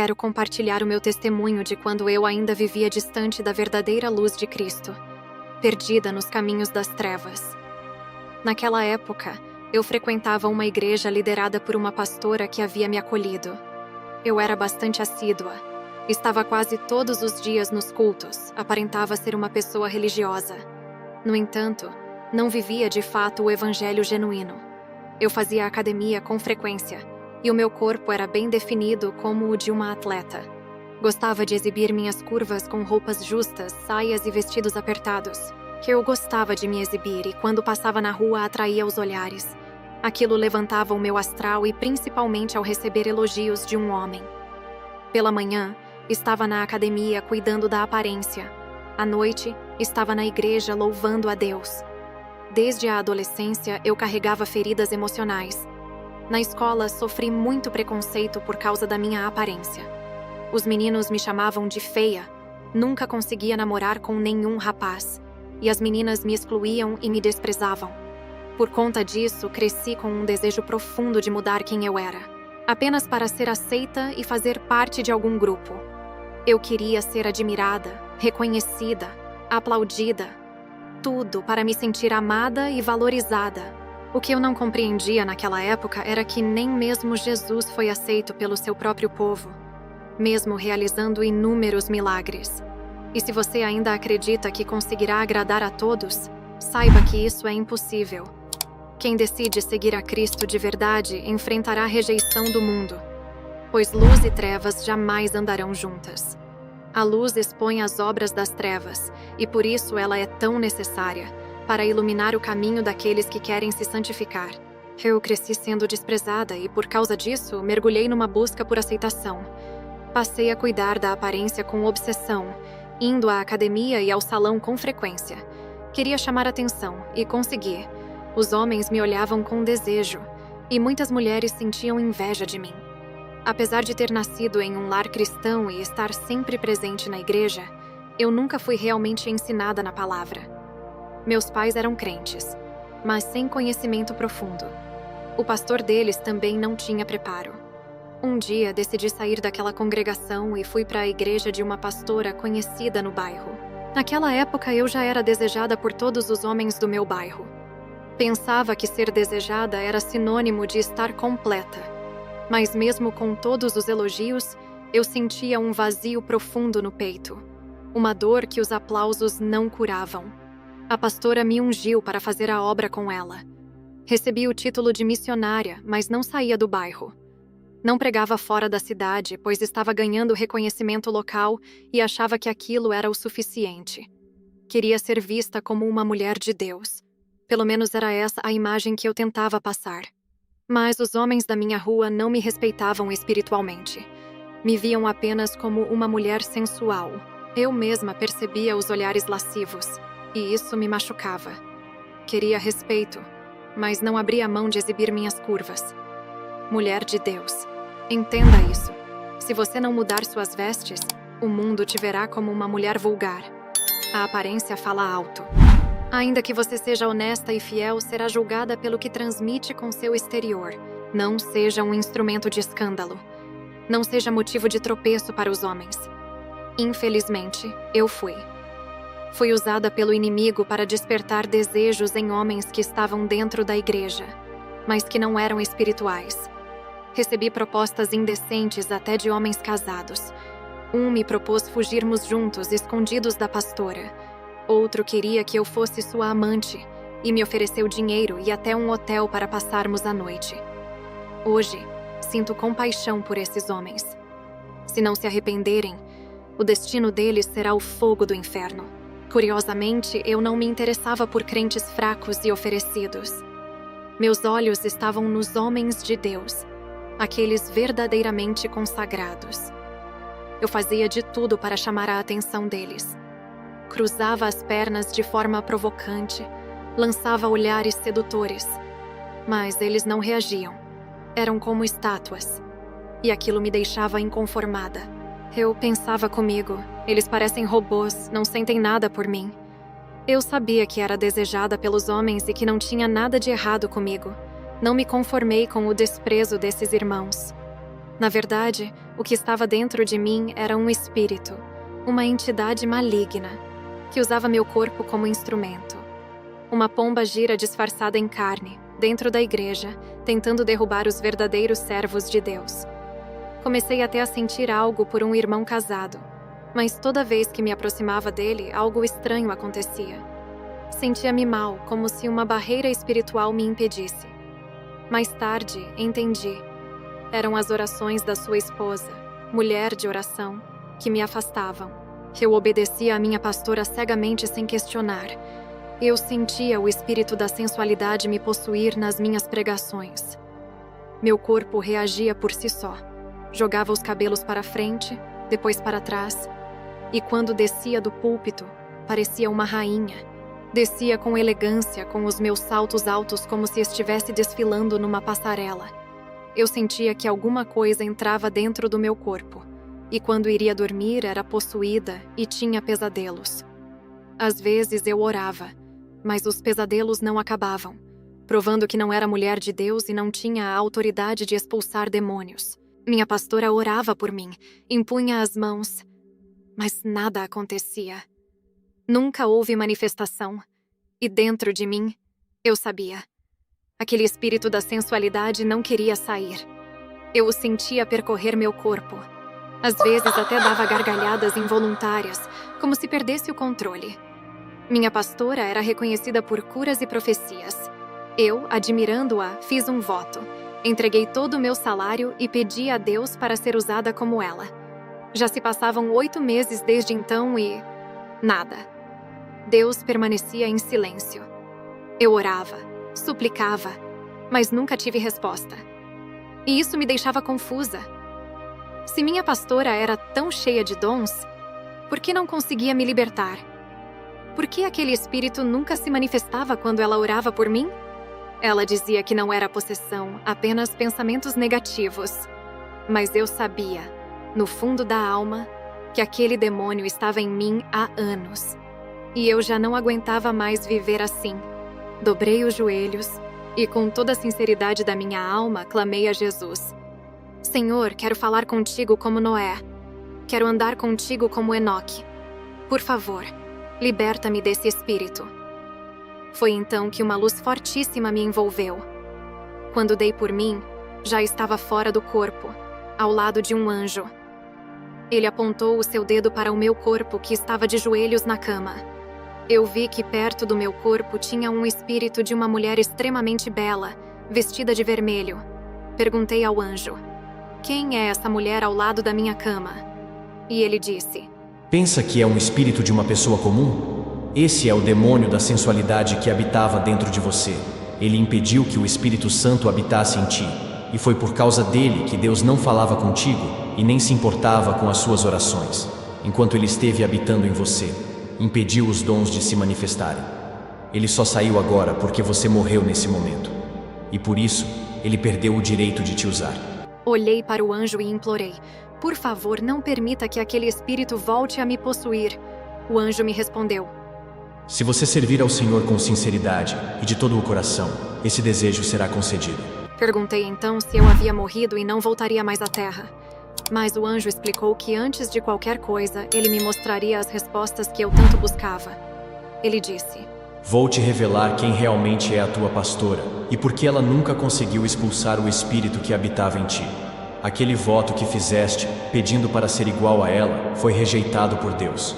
quero compartilhar o meu testemunho de quando eu ainda vivia distante da verdadeira luz de Cristo, perdida nos caminhos das trevas. Naquela época, eu frequentava uma igreja liderada por uma pastora que havia me acolhido. Eu era bastante assídua. Estava quase todos os dias nos cultos, aparentava ser uma pessoa religiosa. No entanto, não vivia de fato o evangelho genuíno. Eu fazia academia com frequência, e o meu corpo era bem definido como o de uma atleta. Gostava de exibir minhas curvas com roupas justas, saias e vestidos apertados, que eu gostava de me exibir e quando passava na rua atraía os olhares. Aquilo levantava o meu astral e principalmente ao receber elogios de um homem. Pela manhã, estava na academia cuidando da aparência. À noite, estava na igreja louvando a Deus. Desde a adolescência, eu carregava feridas emocionais. Na escola, sofri muito preconceito por causa da minha aparência. Os meninos me chamavam de feia, nunca conseguia namorar com nenhum rapaz, e as meninas me excluíam e me desprezavam. Por conta disso, cresci com um desejo profundo de mudar quem eu era, apenas para ser aceita e fazer parte de algum grupo. Eu queria ser admirada, reconhecida, aplaudida, tudo para me sentir amada e valorizada. O que eu não compreendia naquela época era que nem mesmo Jesus foi aceito pelo seu próprio povo, mesmo realizando inúmeros milagres. E se você ainda acredita que conseguirá agradar a todos, saiba que isso é impossível. Quem decide seguir a Cristo de verdade enfrentará a rejeição do mundo, pois luz e trevas jamais andarão juntas. A luz expõe as obras das trevas, e por isso ela é tão necessária, para iluminar o caminho daqueles que querem se santificar. Eu cresci sendo desprezada e, por causa disso, mergulhei numa busca por aceitação. Passei a cuidar da aparência com obsessão, indo à academia e ao salão com frequência. Queria chamar atenção, e consegui. Os homens me olhavam com desejo, e muitas mulheres sentiam inveja de mim. Apesar de ter nascido em um lar cristão e estar sempre presente na igreja, eu nunca fui realmente ensinada na palavra. Meus pais eram crentes, mas sem conhecimento profundo. O pastor deles também não tinha preparo. Um dia decidi sair daquela congregação e fui para a igreja de uma pastora conhecida no bairro. Naquela época eu já era desejada por todos os homens do meu bairro. Pensava que ser desejada era sinônimo de estar completa. Mas mesmo com todos os elogios, eu sentia um vazio profundo no peito. Uma dor que os aplausos não curavam. A pastora me ungiu para fazer a obra com ela. Recebi o título de missionária, mas não saía do bairro. Não pregava fora da cidade, pois estava ganhando reconhecimento local e achava que aquilo era o suficiente. Queria ser vista como uma mulher de Deus. Pelo menos era essa a imagem que eu tentava passar. Mas os homens da minha rua não me respeitavam espiritualmente. Me viam apenas como uma mulher sensual. Eu mesma percebia os olhares lascivos, e isso me machucava. Queria respeito, mas não abria mão de exibir minhas curvas. Mulher de Deus, entenda isso. Se você não mudar suas vestes, o mundo te verá como uma mulher vulgar. A aparência fala alto. Ainda que você seja honesta e fiel, será julgada pelo que transmite com seu exterior. Não seja um instrumento de escândalo. Não seja motivo de tropeço para os homens. Infelizmente, eu fui. Fui usada pelo inimigo para despertar desejos em homens que estavam dentro da igreja, mas que não eram espirituais. Recebi propostas indecentes até de homens casados. Um me propôs fugirmos juntos, escondidos da pastora. Outro queria que eu fosse sua amante e me ofereceu dinheiro e até um hotel para passarmos a noite. Hoje, sinto compaixão por esses homens. Se não se arrependerem, o destino deles será o fogo do inferno. Curiosamente, eu não me interessava por crentes fracos e oferecidos. Meus olhos estavam nos homens de Deus, aqueles verdadeiramente consagrados. Eu fazia de tudo para chamar a atenção deles. Cruzava as pernas de forma provocante, lançava olhares sedutores. Mas eles não reagiam. Eram como estátuas. E aquilo me deixava inconformada. Eu pensava comigo, eles parecem robôs, não sentem nada por mim. Eu sabia que era desejada pelos homens e que não tinha nada de errado comigo. Não me conformei com o desprezo desses irmãos. Na verdade, O que estava dentro de mim era um espírito, uma entidade maligna, que usava meu corpo como instrumento. Uma pomba gira disfarçada em carne, dentro da igreja, tentando derrubar os verdadeiros servos de Deus. Comecei até a sentir algo por um irmão casado, mas toda vez que me aproximava dele, algo estranho acontecia. Sentia-me mal, como se uma barreira espiritual me impedisse. Mais tarde, entendi. Eram as orações da sua esposa, mulher de oração, que me afastavam. Eu obedecia à minha pastora cegamente sem questionar. Eu sentia o espírito da sensualidade me possuir nas minhas pregações. Meu corpo reagia por si só. Jogava os cabelos para frente, depois para trás, e quando descia do púlpito, parecia uma rainha. Descia com elegância, com os meus saltos altos como se estivesse desfilando numa passarela. Eu sentia que alguma coisa entrava dentro do meu corpo, e quando iria dormir era possuída e tinha pesadelos. Às vezes eu orava, mas os pesadelos não acabavam, provando que não era mulher de Deus e não tinha a autoridade de expulsar demônios. Minha pastora orava por mim, impunha as mãos, mas nada acontecia. Nunca houve manifestação, e dentro de mim, eu sabia. Aquele espírito da sensualidade não queria sair. Eu o sentia percorrer meu corpo. Às vezes até dava gargalhadas involuntárias, como se perdesse o controle. Minha pastora era reconhecida por curas e profecias. Eu, admirando-a, fiz um voto. Entreguei todo o meu salário e pedi a Deus para ser usada como ela. Já se passavam 8 meses desde então e... nada. Deus permanecia em silêncio. Eu orava, suplicava, mas nunca tive resposta. E isso me deixava confusa. Se minha pastora era tão cheia de dons, por que não conseguia me libertar? Por que aquele espírito nunca se manifestava quando ela orava por mim? Ela dizia que não era possessão, apenas pensamentos negativos. Mas eu sabia, no fundo da alma, que aquele demônio estava em mim há anos. E eu já não aguentava mais viver assim. Dobrei os joelhos e, com toda a sinceridade da minha alma, clamei a Jesus. Senhor, quero falar contigo como Noé. Quero andar contigo como Enoque. Por favor, liberta-me desse espírito. Foi então que uma luz fortíssima me envolveu. Quando dei por mim, já estava fora do corpo, ao lado de um anjo. Ele apontou o seu dedo para o meu corpo, que estava de joelhos na cama. Eu vi que perto do meu corpo tinha um espírito de uma mulher extremamente bela, vestida de vermelho. Perguntei ao anjo: quem é essa mulher ao lado da minha cama? E ele disse: pensa que é um espírito de uma pessoa comum? Esse é o demônio da sensualidade que habitava dentro de você. Ele impediu que o Espírito Santo habitasse em ti, e foi por causa dele que Deus não falava contigo e nem se importava com as suas orações, enquanto ele esteve habitando em você. Impediu os dons de se manifestarem. Ele só saiu agora porque você morreu nesse momento. E por isso, ele perdeu o direito de te usar. Olhei para o anjo e implorei: por favor, não permita que aquele espírito volte a me possuir. O anjo me respondeu: se você servir ao Senhor com sinceridade e de todo o coração, esse desejo será concedido. Perguntei então se eu havia morrido e não voltaria mais à terra. Mas o anjo explicou que antes de qualquer coisa, ele me mostraria as respostas que eu tanto buscava. Ele disse: vou te revelar quem realmente é a tua pastora e por que ela nunca conseguiu expulsar o espírito que habitava em ti. Aquele voto que fizeste, pedindo para ser igual a ela, foi rejeitado por Deus.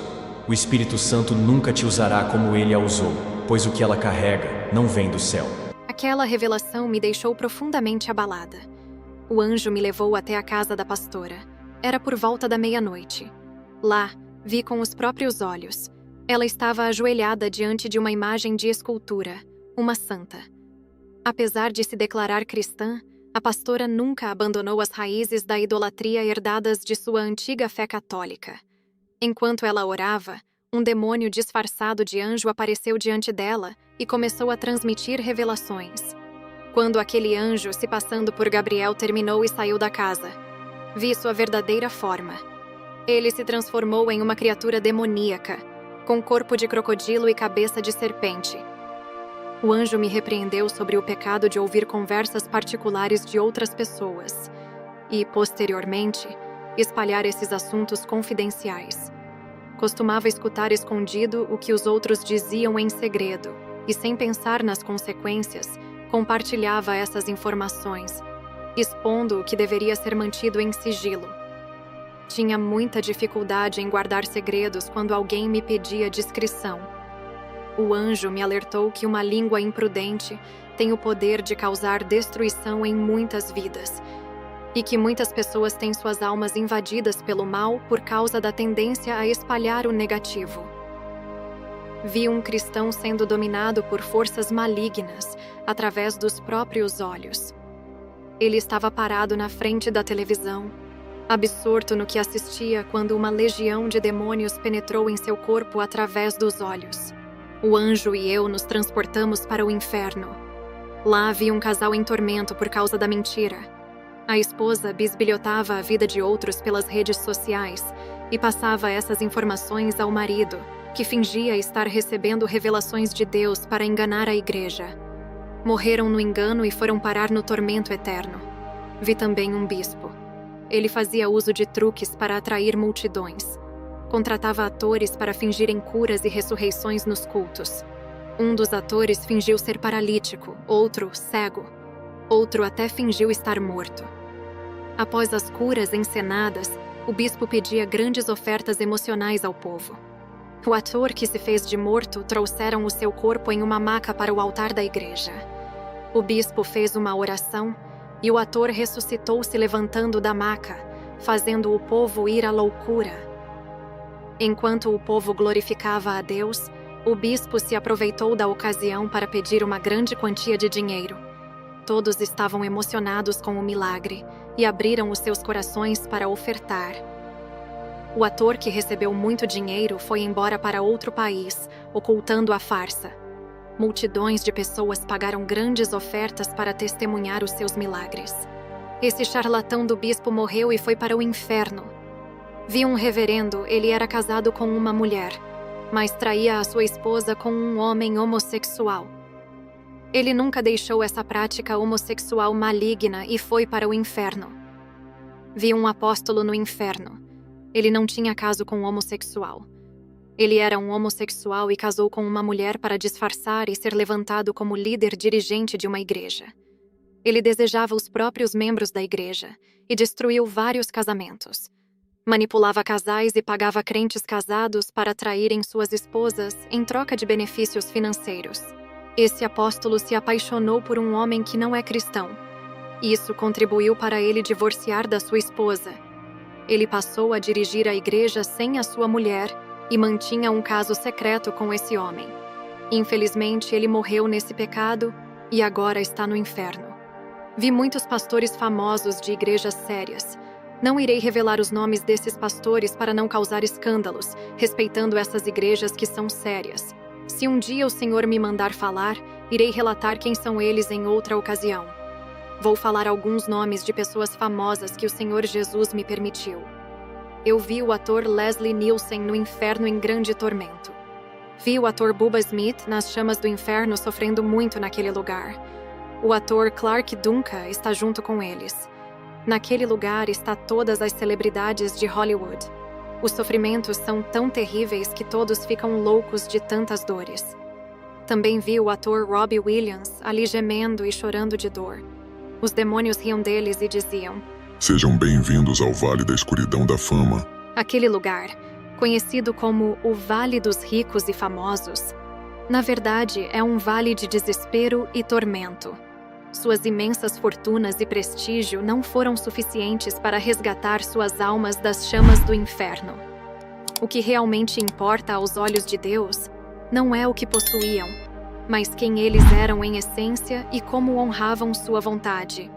O Espírito Santo nunca te usará como ele a usou, pois o que ela carrega não vem do céu. Aquela revelação me deixou profundamente abalada. O anjo me levou até a casa da pastora. Era por volta da meia-noite. Lá, vi com os próprios olhos. Ela estava ajoelhada diante de uma imagem de escultura, uma santa. Apesar de se declarar cristã, a pastora nunca abandonou as raízes da idolatria herdadas de sua antiga fé católica. Enquanto ela orava, um demônio disfarçado de anjo apareceu diante dela e começou a transmitir revelações. Quando aquele anjo, se passando por Gabriel, terminou e saiu da casa, vi sua verdadeira forma. Ele se transformou em uma criatura demoníaca, com corpo de crocodilo e cabeça de serpente. O anjo me repreendeu sobre o pecado de ouvir conversas particulares de outras pessoas e, posteriormente, espalhar esses assuntos confidenciais. Costumava escutar escondido o que os outros diziam em segredo e, sem pensar nas consequências, compartilhava essas informações, expondo o que deveria ser mantido em sigilo. Tinha muita dificuldade em guardar segredos quando alguém me pedia discrição. O anjo me alertou que uma língua imprudente tem o poder de causar destruição em muitas vidas e que muitas pessoas têm suas almas invadidas pelo mal por causa da tendência a espalhar o negativo. Vi um cristão sendo dominado por forças malignas através dos próprios olhos. Ele estava parado na frente da televisão, absorto no que assistia quando uma legião de demônios penetrou em seu corpo através dos olhos. O anjo e eu nos transportamos para o inferno. Lá havia um casal em tormento por causa da mentira. A esposa bisbilhotava a vida de outros pelas redes sociais e passava essas informações ao marido, que fingia estar recebendo revelações de Deus para enganar a igreja. Morreram no engano e foram parar no tormento eterno. Vi também um bispo. Ele fazia uso de truques para atrair multidões. Contratava atores para fingirem curas e ressurreições nos cultos. Um dos atores fingiu ser paralítico, outro cego. Outro até fingiu estar morto. Após as curas encenadas, o bispo pedia grandes ofertas emocionais ao povo. O ator que se fez de morto trouxeram o seu corpo em uma maca para o altar da igreja. O bispo fez uma oração e o ator ressuscitou se levantando da maca, fazendo o povo ir à loucura. Enquanto o povo glorificava a Deus, o bispo se aproveitou da ocasião para pedir uma grande quantia de dinheiro. Todos estavam emocionados com o milagre e abriram os seus corações para ofertar. O ator que recebeu muito dinheiro foi embora para outro país, ocultando a farsa. Multidões de pessoas pagaram grandes ofertas para testemunhar os seus milagres. Esse charlatão do bispo morreu e foi para o inferno. Vi um reverendo, ele era casado com uma mulher, mas traía a sua esposa com um homem homossexual. Ele nunca deixou essa prática homossexual maligna e foi para o inferno. Vi um apóstolo no inferno. Ele não tinha caso com um homossexual. Ele era um homossexual e casou com uma mulher para disfarçar e ser levantado como líder dirigente de uma igreja. Ele desejava os próprios membros da igreja e destruiu vários casamentos. Manipulava casais e pagava crentes casados para atraírem suas esposas em troca de benefícios financeiros. Esse apóstolo se apaixonou por um homem que não é cristão. Isso contribuiu para ele divorciar da sua esposa. Ele passou a dirigir a igreja sem a sua mulher e mantinha um caso secreto com esse homem. Infelizmente, ele morreu nesse pecado e agora está no inferno. Vi muitos pastores famosos de igrejas sérias. Não irei revelar os nomes desses pastores para não causar escândalos, respeitando essas igrejas que são sérias. Se um dia o Senhor me mandar falar, irei relatar quem são eles em outra ocasião. Vou falar alguns nomes de pessoas famosas que o Senhor Jesus me permitiu. Eu vi o ator Leslie Nielsen no inferno em grande tormento. Vi o ator Bubba Smith nas chamas do inferno sofrendo muito naquele lugar. O ator Clark Duncan está junto com eles. Naquele lugar está todas as celebridades de Hollywood. Os sofrimentos são tão terríveis que todos ficam loucos de tantas dores. Também vi o ator Robbie Williams ali gemendo e chorando de dor. Os demônios riam deles e diziam: Sejam bem-vindos ao Vale da Escuridão da Fama. Aquele lugar, conhecido como o Vale dos Ricos e Famosos, na verdade é um vale de desespero e tormento. Suas imensas fortunas e prestígio não foram suficientes para resgatar suas almas das chamas do inferno. O que realmente importa aos olhos de Deus não é o que possuíam, mas quem eles eram em essência e como honravam sua vontade.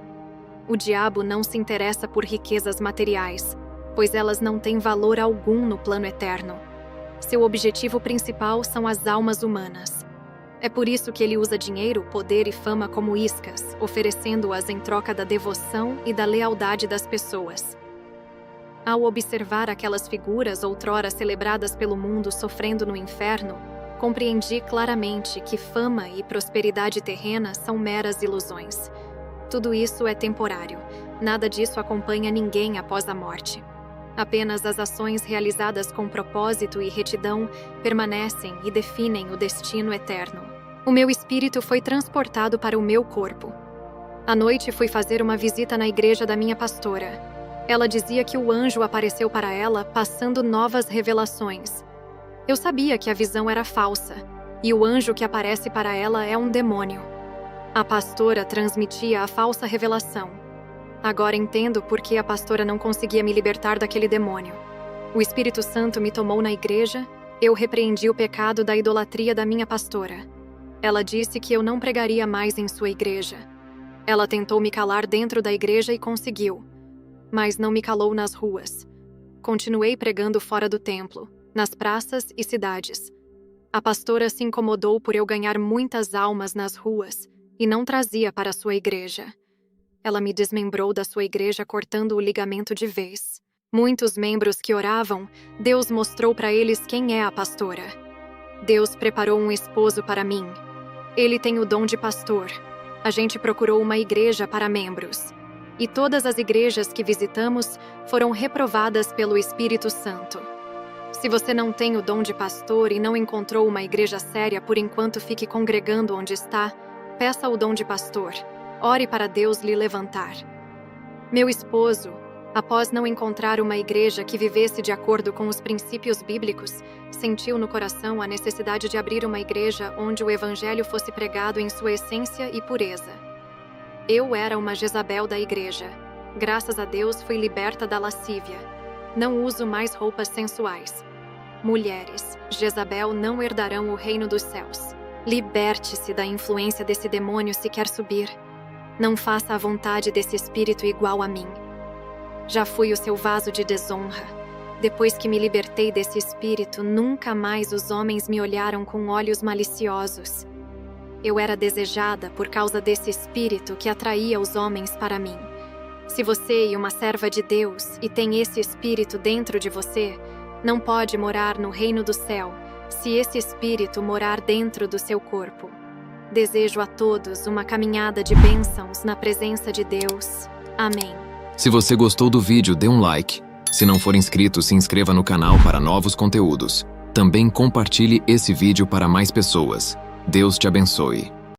O diabo não se interessa por riquezas materiais, pois elas não têm valor algum no plano eterno. Seu objetivo principal são as almas humanas. É por isso que ele usa dinheiro, poder e fama como iscas, oferecendo-as em troca da devoção e da lealdade das pessoas. Ao observar aquelas figuras outrora celebradas pelo mundo sofrendo no inferno, compreendi claramente que fama e prosperidade terrena são meras ilusões. Tudo isso é temporário. Nada disso acompanha ninguém após a morte. Apenas as ações realizadas com propósito e retidão permanecem e definem o destino eterno. O meu espírito foi transportado para o meu corpo. À noite fui fazer uma visita na igreja da minha pastora. Ela dizia que o anjo apareceu para ela, passando novas revelações. Eu sabia que a visão era falsa, e o anjo que aparece para ela é um demônio. A pastora transmitia a falsa revelação. Agora entendo por que a pastora não conseguia me libertar daquele demônio. O Espírito Santo me tomou na igreja, eu repreendi o pecado da idolatria da minha pastora. Ela disse que eu não pregaria mais em sua igreja. Ela tentou me calar dentro da igreja e conseguiu, mas não me calou nas ruas. Continuei pregando fora do templo, nas praças e cidades. A pastora se incomodou por eu ganhar muitas almas nas ruas e não trazia para sua igreja. Ela me desmembrou da sua igreja cortando o ligamento de vez. Muitos membros que oravam, Deus mostrou para eles quem é a pastora. Deus preparou um esposo para mim. Ele tem o dom de pastor. A gente procurou uma igreja para membros. E todas as igrejas que visitamos foram reprovadas pelo Espírito Santo. Se você não tem o dom de pastor e não encontrou uma igreja séria por enquanto fique congregando onde está, peça o dom de pastor. Ore para Deus lhe levantar. Meu esposo, após não encontrar uma igreja que vivesse de acordo com os princípios bíblicos, sentiu no coração a necessidade de abrir uma igreja onde o evangelho fosse pregado em sua essência e pureza. Eu era uma Jezabel da igreja. Graças a Deus fui liberta da lascívia. Não uso mais roupas sensuais. Mulheres, Jezabel não herdarão o reino dos céus. Liberte-se da influência desse demônio se quer subir. Não faça a vontade desse espírito igual a mim. Já fui o seu vaso de desonra. Depois que me libertei desse espírito, nunca mais os homens me olharam com olhos maliciosos. Eu era desejada por causa desse espírito que atraía os homens para mim. Se você é uma serva de Deus e tem esse espírito dentro de você, não pode morar no reino do céu se esse espírito morar dentro do seu corpo. Desejo a todos uma caminhada de bênçãos na presença de Deus. Amém. Se você gostou do vídeo, dê um like. Se não for inscrito, se inscreva no canal para novos conteúdos. Também compartilhe esse vídeo para mais pessoas. Deus te abençoe.